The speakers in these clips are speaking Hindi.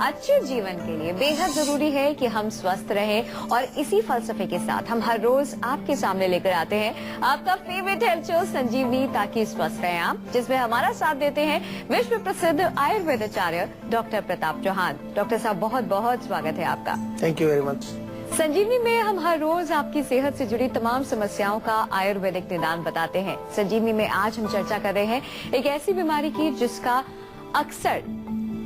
अच्छे जीवन के लिए बेहद जरूरी है कि हम स्वस्थ रहें और इसी फलसफे के साथ हम हर रोज आपके सामने लेकर आते हैं आपका फेवरेट हेल्थ शो संजीवनी, ताकि स्वस्थ रहें आप, जिसमें हमारा साथ देते हैं विश्व प्रसिद्ध आयुर्वेद आचार्य डॉक्टर प्रताप चौहान। डॉक्टर साहब, बहुत बहुत स्वागत है आपका। Thank you very much. Sanjeevani में हम हर रोज आपकी सेहत से जुड़ी तमाम समस्याओं का आयुर्वेदिक निदान बताते हैं। संजीवनी में आज हम चर्चा कर रहे हैं एक ऐसी बीमारी की जिसका अक्सर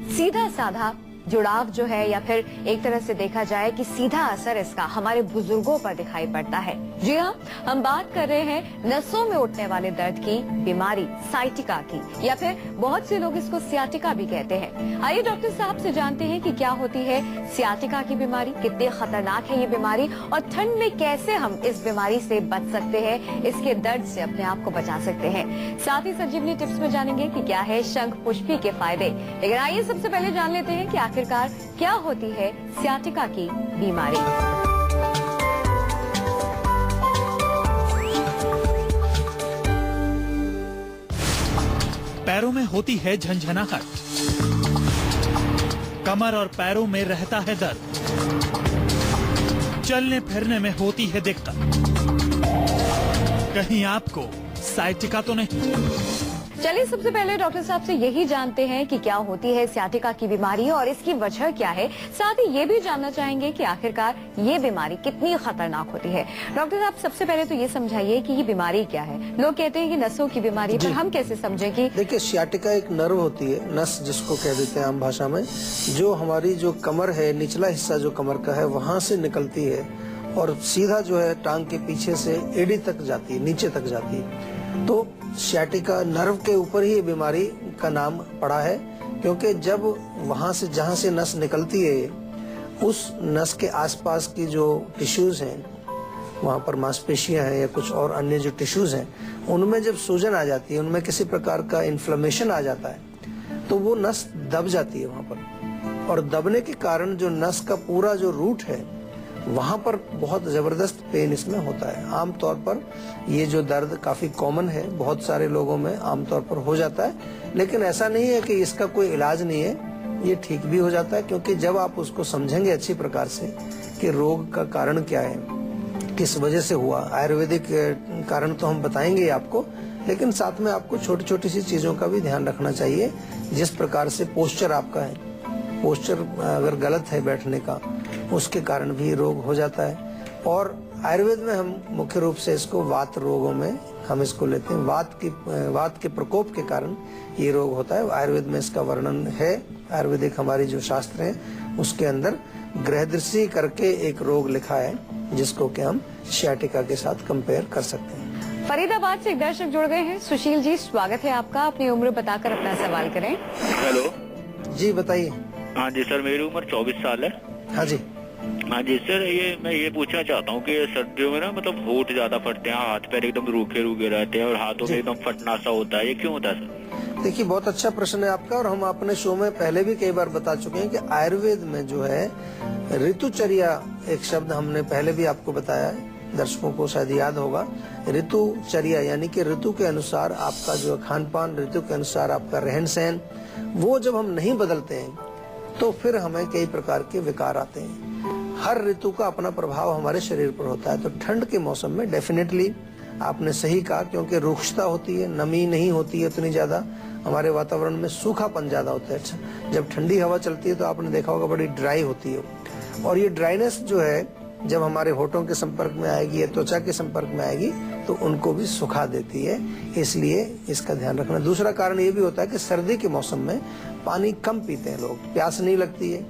सीधा साधा जुड़ाव जो है, या फिर एक तरह से देखा जाए कि सीधा असर इसका हमारे बुजुर्गों पर दिखाई पड़ता है। जी हाँ, हम बात कर रहे हैं नसों में उठने वाले दर्द की बीमारी साइटिका की, या फिर बहुत से लोग इसको सियाटिका भी कहते हैं। आइए डॉक्टर साहब से जानते हैं कि क्या होती है सियाटिका की बीमारी, कितनी खतरनाक है ये बीमारी, और ठंड में कैसे हम इस बीमारी से बच सकते हैं, इसके दर्द से अपने आप को बचा सकते हैं। साथ ही संजीवनी टिप्स में जानेंगे कि क्या है शंख पुष्पी के फायदे। लेकिन आइए सबसे पहले जान लेते हैं कि आखिरकार क्या होती है सियाटिका की बीमारी। पैरों में होती है झंझनाहट, कमर और पैरों में रहता है दर्द, चलने फिरने में होती है दिक्कत, कहीं आपको साइटिका तो नहीं? चलिए सबसे पहले डॉक्टर साहब से यही जानते हैं कि क्या होती है सियाटिका की बीमारी और इसकी वजह क्या है। साथ ही ये भी जानना चाहेंगे कि आखिरकार ये बीमारी कितनी खतरनाक होती है। डॉक्टर साहब, सबसे पहले तो ये समझाइए कि ये बीमारी क्या है। लोग कहते हैं कि नसों की बीमारी, पर हम कैसे समझें कि? देखिए, सियाटिका एक नर्व होती है, नस जिसको कह देते हैं आम भाषा में, जो हमारी जो कमर है, निचला हिस्सा जो कमर का है वहाँ से निकलती है और सीधा जो है टांग के पीछे से एड़ी तक जाती है, नीचे तक जाती है। तो सियाटिका नर्व के ऊपर ही ये बीमारी का नाम पड़ा है, क्योंकि जब वहां से जहां से नस निकलती है, उस नस के आसपास की जो टिश्यूज हैं, वहां पर मांसपेशियां हैं या कुछ और अन्य जो टिश्यूज हैं, उनमें जब सूजन आ जाती है, उनमें किसी प्रकार का इन्फ्लेमेशन आ जाता है, तो वो नस दब जाती है वहां पर। और दबने के कारण जो नस का पूरा जो रूट है, वहां पर बहुत जबरदस्त पेन इसमें होता है। आमतौर पर ये जो दर्द काफी कॉमन है, बहुत सारे लोगों में आमतौर पर हो जाता है, लेकिन ऐसा नहीं है कि इसका कोई इलाज नहीं है, ये ठीक भी हो जाता है। क्योंकि जब आप उसको समझेंगे अच्छी प्रकार से कि रोग का कारण क्या है, किस वजह से हुआ, आयुर्वेदिक कारण तो हम बताएंगे आपको, लेकिन साथ में आपको छोटी छोटी सी चीजों का भी ध्यान रखना चाहिए। जिस प्रकार से पोस्चर आपका है, पोस्चर अगर गलत है बैठने का, उसके कारण भी रोग हो जाता है। और आयुर्वेद में हम मुख्य रूप से इसको वात रोगों में हम इसको लेते हैं। वात के प्रकोप के कारण ये रोग होता है। आयुर्वेद में इसका वर्णन है। आयुर्वेदिक हमारी जो शास्त्र है उसके अंदर ग्रहदृष्टि करके एक रोग लिखा है, जिसको कि हम सियाटिका के साथ कंपेयर कर सकते हैं। फरीदाबाद से एक दर्शक जुड़ गए हैं। सुशील जी, स्वागत है आपका। अपनी उम्र बताकर अपना सवाल करें। हेलो जी बताइए। हाँ जी सर, मेरी उम्र 24 साल है। हाँ जी। हाँ जी सर, मैं ये पूछना चाहता हूँ कि सर्दियों में ना मतलब होठ ज्यादा फटते हैं, हाथ पैर एकदम रूखे रूखे रहते हैं और हाथों में एकदम फटना सा होता है, ये क्यों होता है सर? देखिए, बहुत अच्छा प्रश्न है आपका, और हम अपने शो में पहले भी कई बार बता चुके हैं कि आयुर्वेद में जो है ऋतुचर्या एक शब्द हमने पहले भी आपको बताया है, दर्शकों को शायद याद होगा। ऋतुचर्या यानी कि ऋतु के अनुसार आपका जो खान पान, ऋतु के अनुसार आपका रहन सहन, वो जब हम नहीं बदलते हैं तो फिर हमें कई प्रकार के विकार आते हैं। हर ऋतु का अपना प्रभाव हमारे शरीर पर होता है। तो ठंड के मौसम में डेफिनेटली आपने सही कहा, क्योंकि रुक्षता होती है, नमी नहीं होती है उतनी ज्यादा, हमारे वातावरण में सूखापन ज्यादा होता है। जब ठंडी हवा चलती है तो आपने देखा होगा बड़ी ड्राई होती है, और ये ड्राइनेस जो है जब हमारे होठों के संपर्क में आएगी या त्वचा के संपर्क में आएगी तो उनको भी सुखा देती है, इसलिए इसका ध्यान रखना। दूसरा कारण ये भी होता है कि सर्दी के मौसम में पानी कम पीते हैं लोग, प्यास नहीं लगती है,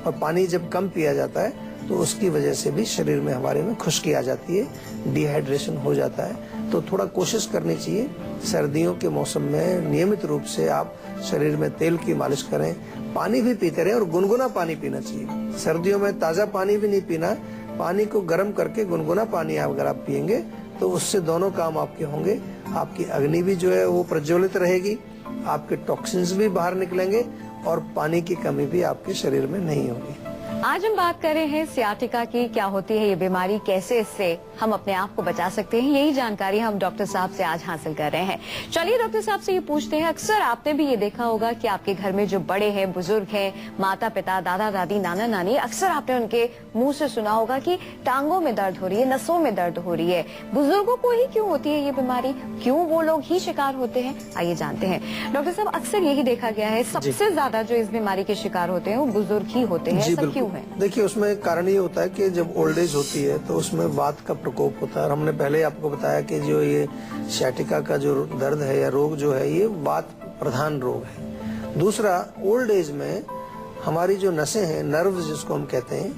और पानी जब कम पिया जाता है तो उसकी वजह से भी शरीर में हमारे में खुश्की आ जाती है, डिहाइड्रेशन हो जाता है। तो थोड़ा कोशिश करनी चाहिए सर्दियों के मौसम में नियमित रूप से आप शरीर में तेल की मालिश करें, पानी भी पीते रहें, और गुनगुना पानी पीना चाहिए। सर्दियों में ताजा पानी भी नहीं पीना, पानी को गर्म करके गुनगुना पानी अगर आप पियेंगे तो उससे दोनों काम आपके होंगे। आपकी अग्नि भी जो है वो प्रज्वलित रहेगी, आपके टॉक्सिन्स भी बाहर निकलेंगे, और पानी की कमी भी आपके शरीर में नहीं होगी। आज हम बात कर रहे हैं सियाटिका की, क्या होती है ये बीमारी, कैसे इससे हम अपने आप को बचा सकते हैं, यही जानकारी हम डॉक्टर साहब से आज हासिल कर रहे हैं। चलिए डॉक्टर साहब से ये पूछते हैं, अक्सर आपने भी ये देखा होगा कि आपके घर में जो बड़े हैं, बुजुर्ग हैं, माता पिता, दादा दादी, नाना नानी, अक्सर आपने उनके मुंह से सुना होगा कि टांगों में दर्द हो रही है, नसों में दर्द हो रही है। बुजुर्गों को ही क्यों होती है ये बीमारी, क्यों वो लोग ही शिकार होते हैं, आइए जानते हैं। डॉक्टर साहब, अक्सर यही देखा गया है सबसे ज्यादा जो इस बीमारी के शिकार होते हैं वो बुजुर्ग ही होते हैं, ऐसा क्यों है? देखिए, उसमें कारण ये होता है कि जब ओल्ड एज होती है तो उसमें वात का प्रकोप होता है। और हमने पहले आपको बताया कि जो ये सियाटिका का जो दर्द है या रोग जो है, ये वात प्रधान रोग है। दूसरा, ओल्ड एज में हमारी जो नसें हैं, नर्व्स जिसको हम कहते हैं,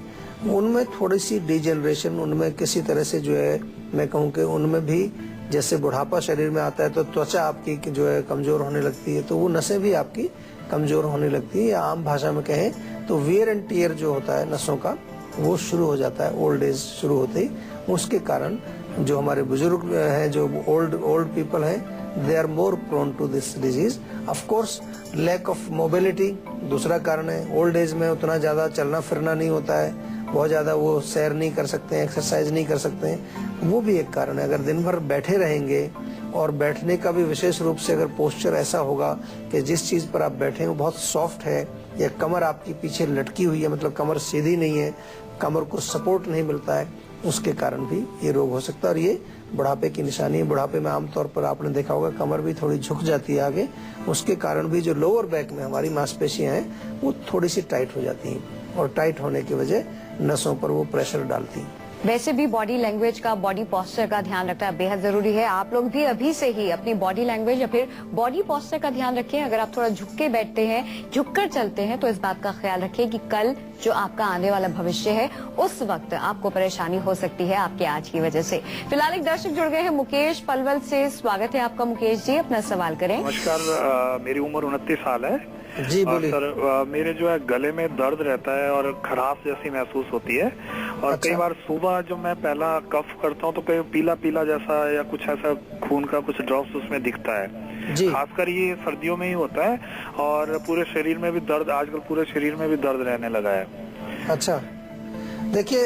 उनमें थोड़ी सी डिजेनरेशन, उनमें किसी तरह से जो है, मैं कहूँ कि उनमें भी जैसे बुढ़ापा शरीर में आता है तो त्वचा आपकी जो है कमजोर होने लगती है, तो वो नसें भी आपकी कमजोर होने लगती है। या आम भाषा में कहें तो वियर एंड टियर जो होता है नसों का, वो शुरू हो जाता है ओल्ड एज शुरू होते ही। उसके कारण जो हमारे बुजुर्ग हैं, जो ओल्ड पीपल हैं, they are more prone to this disease. Of course lack of mobility दूसरा कारण है। ओल्ड एज में उतना ज्यादा चलना फिरना नहीं होता है, बहुत ज्यादा वो सैर नहीं कर सकते हैं, एक्सरसाइज नहीं कर सकते हैं, वो भी एक कारण है। अगर दिन भर बैठे रहेंगे और बैठने का भी विशेष रूप से अगर पोस्चर ऐसा होगा कि जिस चीज पर आप बैठे हैं वो बहुत सॉफ्ट है, या कमर आपकी पीछे लटकी हुई है, मतलब कमर सीधी नहीं है, कमर को सपोर्ट नहीं मिलता है, उसके कारण भी ये रोग हो सकता है। और ये बुढ़ापे की निशानी है। बुढ़ापे में आमतौर पर आपने देखा होगा कमर भी थोड़ी झुक जाती है आगे, उसके कारण भी जो लोअर बैक में हमारी मांसपेशियां हैं वो थोड़ी सी टाइट हो जाती हैं, और टाइट होने की वजह नसों पर वो प्रेशर डालती हैं। वैसे भी बॉडी लैंग्वेज का, बॉडी पोस्चर का ध्यान रखना बेहद जरूरी है। आप लोग भी अभी से ही अपनी बॉडी लैंग्वेज या फिर बॉडी पोस्चर का ध्यान रखें। अगर आप थोड़ा झुक के बैठते हैं, झुककर चलते हैं, तो इस बात का ख्याल रखें कि कल जो आपका आने वाला भविष्य है उस वक्त आपको परेशानी हो सकती है आपके आज की वजह से। फिलहाल एक दर्शक जुड़ गए हैं, मुकेश पलवल से। स्वागत है आपका मुकेश जी, अपना सवाल करें। नमस्कार, मेरी उम्र 29 साल है जी, बोलिए। सर, मेरे जो है गले में दर्द रहता है और खराश जैसी महसूस होती है, और अच्छा। कई बार सुबह जो मैं पहला कफ करता हूँ तो कई पीला पीला जैसा या कुछ ऐसा खून का कुछ ड्रॉप्स उसमें दिखता है जी। खासकर ये सर्दियों में ही होता है, और पूरे शरीर में भी दर्द, आजकल पूरे शरीर में भी दर्द रहने लगा है। अच्छा, देखिए,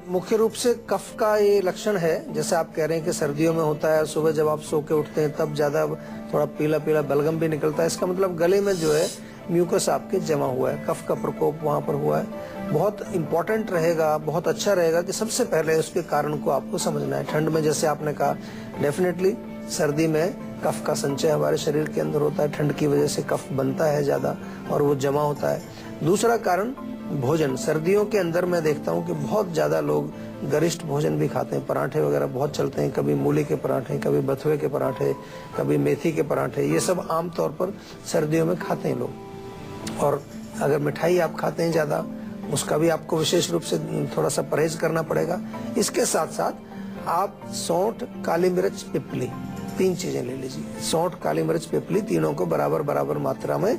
मुख्य रूप से कफ का ये लक्षण है, जैसे आप कह रहे हैं कि सर्दियों में होता है, सुबह जब आप सो के उठते हैं तब ज्यादा थोड़ा पीला पीला बलगम भी निकलता है। इसका मतलब गले में जो है म्यूकस आपके जमा हुआ है, कफ का प्रकोप वहाँ पर हुआ है। बहुत इम्पोर्टेंट रहेगा, बहुत अच्छा रहेगा कि सबसे पहले उसके कारण को आपको समझना है। ठंड में जैसे आपने कहा, डेफिनेटली सर्दी में कफ का संचय हमारे शरीर के अंदर होता है, ठंड की वजह से कफ बनता है ज्यादा और वो जमा होता है। दूसरा कारण भोजन। सर्दियों के अंदर मैं देखता हूँ कि बहुत ज्यादा लोग गरिष्ठ भोजन भी खाते हैं, पराठे वगैरह बहुत चलते हैं, कभी मूली के पराठे, कभी बथुए के पराठे, कभी मेथी के पराठे, ये सब आमतौर पर सर्दियों में खाते हैं लोग। और अगर मिठाई आप खाते हैं ज्यादा, उसका भी आपको विशेष रूप से थोड़ा सा परहेज करना पड़ेगा। इसके साथ साथ आप सौंठ, काली मिर्च, पिपली, 3 चीजें ले लीजिए। सौंठ, काली मिर्च, पिपली, तीनों को बराबर बराबर मात्रा में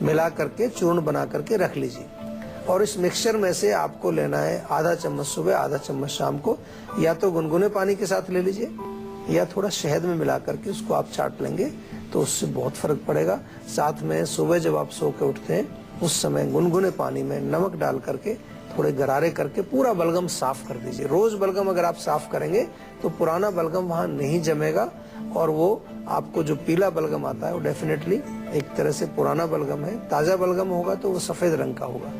मिला करके चूर्ण बना करके रख लीजिए। और इस मिक्सचर में से आपको लेना है आधा चम्मच सुबह, आधा चम्मच शाम को। या तो गुनगुने पानी के साथ ले लीजिए, या थोड़ा शहद में मिला करके उसको आप चाट लेंगे तो उससे बहुत फर्क पड़ेगा। साथ में सुबह जब आप सो के उठते हैं उस समय गुनगुने पानी में नमक डाल करके थोड़े गरारे करके पूरा बलगम साफ कर दीजिए। रोज बलगम अगर आप साफ करेंगे तो पुराना बलगम वहाँ नहीं जमेगा, और वो आपको जो पीला बलगम आता है वो डेफिनेटली एक तरह से पुराना बलगम है। ताजा बलगम होगा तो वो सफेद रंग का होगा।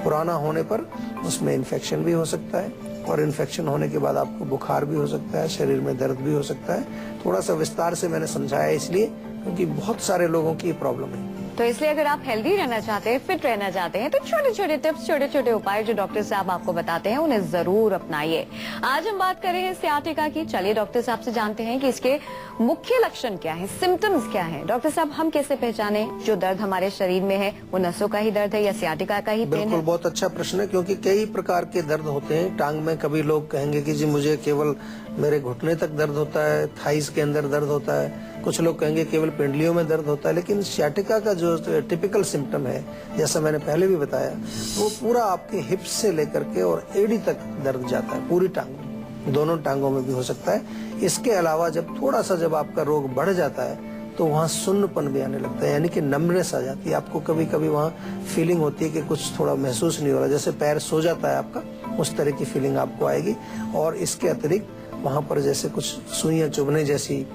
पुराना होने पर उसमें इन्फेक्शन भी हो सकता है, और इन्फेक्शन होने के बाद आपको बुखार भी हो सकता है, शरीर में दर्द भी हो सकता है। थोड़ा सा विस्तार से मैंने समझाया इसलिए क्योंकि बहुत सारे लोगों की ये प्रॉब्लम है। तो इसलिए अगर आप हेल्दी रहना चाहते हैं, फिट रहना चाहते हैं, तो छोटे छोटे टिप्स, छोटे छोटे उपाय जो डॉक्टर साहब आपको बताते हैं उन्हें जरूर अपनाइए। आज हम बात कर रहे हैं सियाटिका की। चलिए डॉक्टर साहब से जानते हैं कि इसके मुख्य लक्षण क्या है, सिम्टम्स क्या है। डॉक्टर साहब, हम कैसे पहचाने जो दर्द हमारे शरीर में है वो नसों का ही दर्द है या सियाटिका का ही पेन बिल्कुल, है? बहुत अच्छा प्रश्न है, क्योंकि कई प्रकार के दर्द होते हैं टांग में। कभी लोग कहेंगे कि जी मुझे केवल मेरे घुटने तक दर्द होता है, थाइस के अंदर दर्द होता है। कुछ लोग कहेंगे केवल पिंडलियों में दर्द होता है। लेकिन सियाटिका का जो टिपिकल सिम्टम है, जैसा मैंने पहले भी बताया, वो पूरा आपके हिप्स से लेकर के और एड़ी तक दर्द जाता है, पूरी टांग में, दोनों टांगों में भी हो सकता है। इसके अलावा जब थोड़ा सा जब आपका रोग बढ़ जाता है तो वहाँ सुन्नपन भी आने लगता है, यानी कि नमनेस आ जाती है। आपको कभी कभी वहाँ फीलिंग होती है कि कुछ थोड़ा महसूस नहीं हो रहा, जैसे पैर सो जाता है आपका, उस तरह की फीलिंग आपको आएगी। और इसके अतिरिक्त वहाँ पर जैसे कुछ सुइयां चुभने जैसी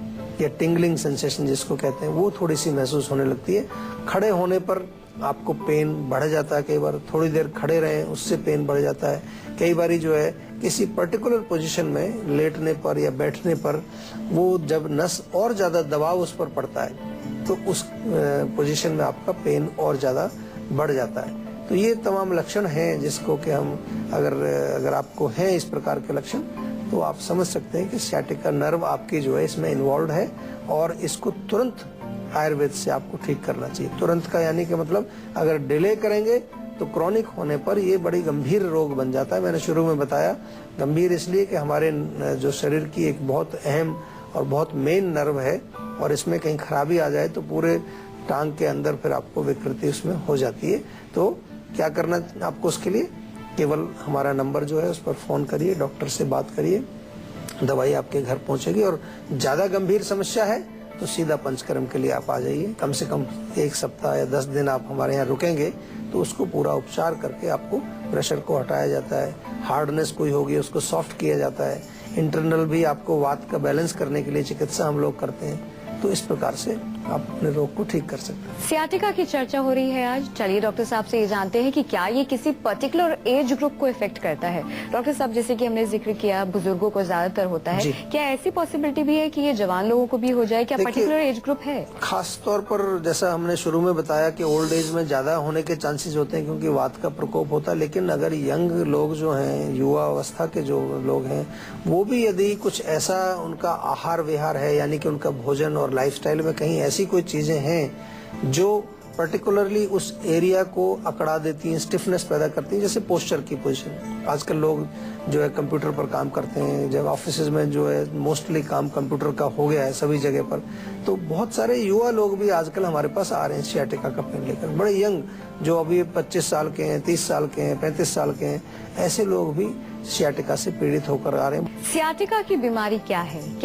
या टिंगलिंग सेंसेशन जिसको कहते हैं, वो थोड़ी सी महसूस होने लगती है। खड़े होने पर आपको पेन बढ़ जाता है, कई बार थोड़ी देर खड़े रहें उससे पेन बढ़ जाता है। कई बार जो है किसी पर्टिकुलर पोजीशन में लेटने पर या बैठने पर वो जब नस और ज्यादा दबाव उस पर पड़ता है तो उस पोजीशन में आपका पेन और ज्यादा बढ़ जाता है। तो ये तमाम लक्षण हैं जिसको कि हम अगर आपको हैं इस प्रकार के लक्षण, तो आप समझ सकते हैं कि सियाटिका नर्व आपकी जो है इसमें इन्वॉल्व है और इसको तुरंत आयुर्वेद से आपको ठीक करना चाहिए। तुरंत का यानी कि मतलब अगर डिले करेंगे तो क्रॉनिक होने पर ये बड़ी गंभीर रोग बन जाता है। मैंने शुरू में बताया गंभीर इसलिए कि हमारे जो शरीर की एक बहुत अहम और बहुत मेन नर्व है और इसमें कहीं खराबी आ जाए तो पूरे टांग के अंदर फिर आपको विकृति उसमें हो जाती है। तो क्या करना आपको उसके लिए, केवल हमारा नंबर जो है उस पर फोन करिए, डॉक्टर से बात करिए, दवाई आपके घर पहुंचेगी। और ज्यादा गंभीर समस्या है तो सीधा पंचकर्म के लिए आप आ जाइए। कम से कम 1 सप्ताह या 10 दिन आप हमारे यहाँ रुकेंगे तो उसको पूरा उपचार करके आपको प्रेशर को हटाया जाता है। हार्डनेस कोई होगी उसको सॉफ्ट किया जाता है। इंटरनल भी आपको वात का बैलेंस करने के लिए चिकित्सा हम लोग करते हैं। तो इस प्रकार से आप अपने रोग को ठीक कर सकते हैं। सियाटिका की चर्चा हो रही है आज। चलिए डॉक्टर साहब से ये जानते हैं कि क्या ये किसी पर्टिकुलर एज ग्रुप को इफेक्ट करता है। डॉक्टर साहब, जैसे कि हमने जिक्र किया बुजुर्गों को ज्यादातर होता है, क्या ऐसी पॉसिबिलिटी भी है कि ये जवान लोगों को भी हो जाए? क्या पर्टिकुलर एज ग्रुप है? खास तौर पर जैसा हमने शुरू में बताया कि ओल्ड एज में ज्यादा होने के चांसेस होते हैं क्योंकि वात का प्रकोप होता है। लेकिन अगर यंग लोग जो हैं, युवा अवस्था के जो लोग हैं, वो भी यदि कुछ ऐसा उनका आहार विहार है, यानी कि उनका भोजन और लाइफस्टाइल में कहीं ऐसी कोई चीजें हैं जो पर्टिकुलरली उस एरिया को अकड़ा देती हैं, स्टिफनेस पैदा करती हैं, जैसे पोस्चर की पोजीशन। आजकल लोग जो है कंप्यूटर पर काम करते हैं, जब ऑफिस में जो है मोस्टली काम कंप्यूटर का हो गया है सभी जगह पर, तो बहुत सारे युवा लोग भी आजकल हमारे पास आ रहे हैं सियाटिका का पेन लेकर। बड़े यंग जो अभी 25 साल के हैं, 30 साल के हैं, 35 साल के हैं, ऐसे लोग भी सियाटिका से पीड़ित होकर आ रहे हैं। सियाटिका की बीमारी क्या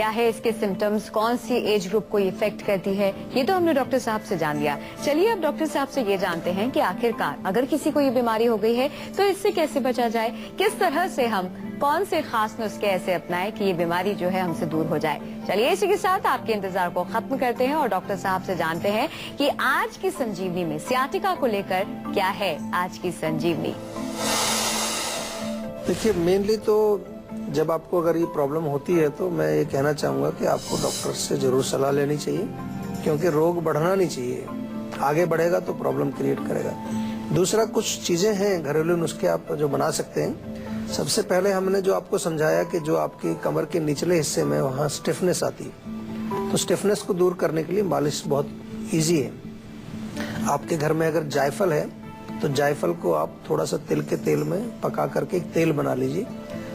है इसके सिम्टम्स, कौन सी एज ग्रुप को इफेक्ट करती है, ये तो हमने डॉक्टर साहब से जान लिया। चलिए अब डॉक्टर साहब से ये जानते हैं कि आखिरकार अगर किसी को ये बीमारी हो गई है तो इससे कैसे बचा जाए, किस तरह से हम कौन से खास नुस्खे ऐसे अपनाएं कि ये बीमारी जो है हमसे दूर हो जाए। चलिए इसी के साथ आपके इंतजार को खत्म करते हैं और डॉक्टर साहब से जानते हैं कि आज की संजीवनी में सियाटिका को लेकर क्या है आज की संजीवनी। देखिए, मेनली तो जब आपको अगर ये प्रॉब्लम होती है तो मैं ये कहना चाहूंगा कि आपको डॉक्टर से जरूर सलाह लेनी चाहिए, क्योंकि रोग बढ़ना नहीं चाहिए। आगे बढ़ेगा तो प्रॉब्लम क्रिएट करेगा। दूसरा, कुछ चीजें हैं घरेलू नुस्खे आप जो बना सकते हैं। सबसे पहले हमने जो आपको समझाया कि जो आपकी कमर के निचले हिस्से में वहाँ स्टिफनेस आती है, तो स्टिफनेस को दूर करने के लिए मालिश बहुत इजी है। आपके घर में अगर जायफल है तो जायफल को आप थोड़ा सा तिल के तेल में पका करके एक तेल बना लीजिए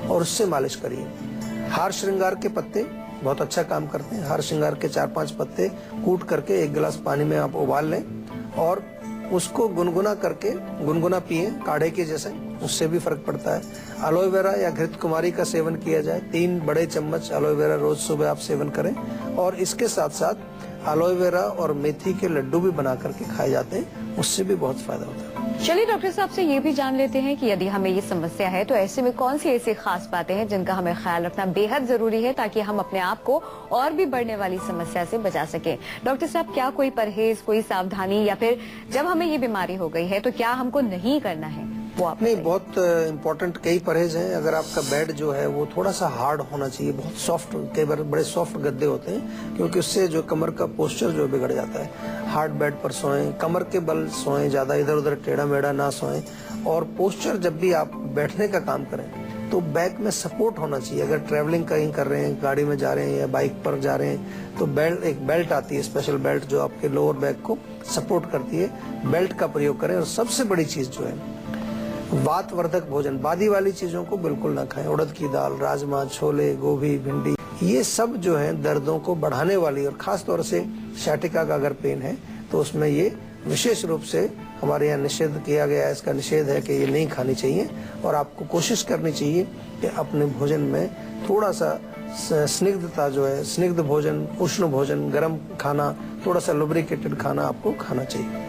और उससे मालिश करिए। हार श्रृंगार के पत्ते बहुत अच्छा काम करते हैं। हार श्रृंगार के 4-5 पत्ते कूट करके 1 गिलास पानी में आप उबाल लें और उसको गुनगुना करके गुनगुना पिए, काढ़े के जैसे, उससे भी फर्क पड़ता है। एलोवेरा या घृत कुमारी का सेवन किया जाए। 3 बड़े चम्मच एलोवेरा रोज सुबह आप सेवन करें। और इसके साथ साथ एलोवेरा और मेथी के लड्डू भी बना करके खाए जाते हैं, उससे भी बहुत फायदा होता है। चलिए डॉक्टर साहब से ये भी जान लेते हैं कि यदि हमें ये समस्या है तो ऐसे में कौन सी ऐसी खास बातें हैं जिनका हमें ख्याल रखना बेहद जरूरी है ताकि हम अपने आप को और भी बढ़ने वाली समस्या से बचा सकें। डॉक्टर साहब, क्या कोई परहेज, कोई सावधानी, या फिर जब हमें ये बीमारी हो गई है तो क्या हमको नहीं करना है वो आप? नहीं, बहुत इम्पोर्टेंट कई परहेज हैं। अगर आपका बेड जो है वो थोड़ा सा हार्ड होना चाहिए, बहुत सॉफ्ट, कई बार बड़े सॉफ्ट गद्दे होते हैं, क्योंकि उससे जो कमर का पोस्चर जो बिगड़ जाता है। हार्ड बेड पर सोएं, कमर के बल सोएं, ज्यादा इधर उधर टेढ़ा मेढ़ा ना सोएं। और पोस्चर जब भी आप बैठने का काम करें तो बैक में सपोर्ट होना चाहिए। अगर ट्रैवलिंग कहीं कर रहे हैं, गाड़ी में जा रहे हैं या बाइक पर जा रहे हैं, तो एक बेल्ट आती है, स्पेशल बेल्ट, जो आपके लोअर बैक को सपोर्ट करती है। बेल्ट का प्रयोग करें। और सबसे बड़ी चीज जो है, वातवर्धक भोजन, बादी वाली चीजों को बिल्कुल ना खाएं। उड़द की दाल, राजमा, छोले, गोभी, भिंडी, ये सब जो है दर्दों को बढ़ाने वाली, और खास तौर से सियाटिका का अगर पेन है तो उसमें ये विशेष रूप से हमारे यहाँ निषेध किया गया है। इसका निषेध है कि ये नहीं खानी चाहिए। और आपको कोशिश करनी चाहिए कि अपने भोजन में थोड़ा सा स्निग्धता जो है, स्निग्ध भोजन, उष्ण भोजन, गर्म खाना, थोड़ा सा लुब्रिकेटेड खाना आपको खाना चाहिए।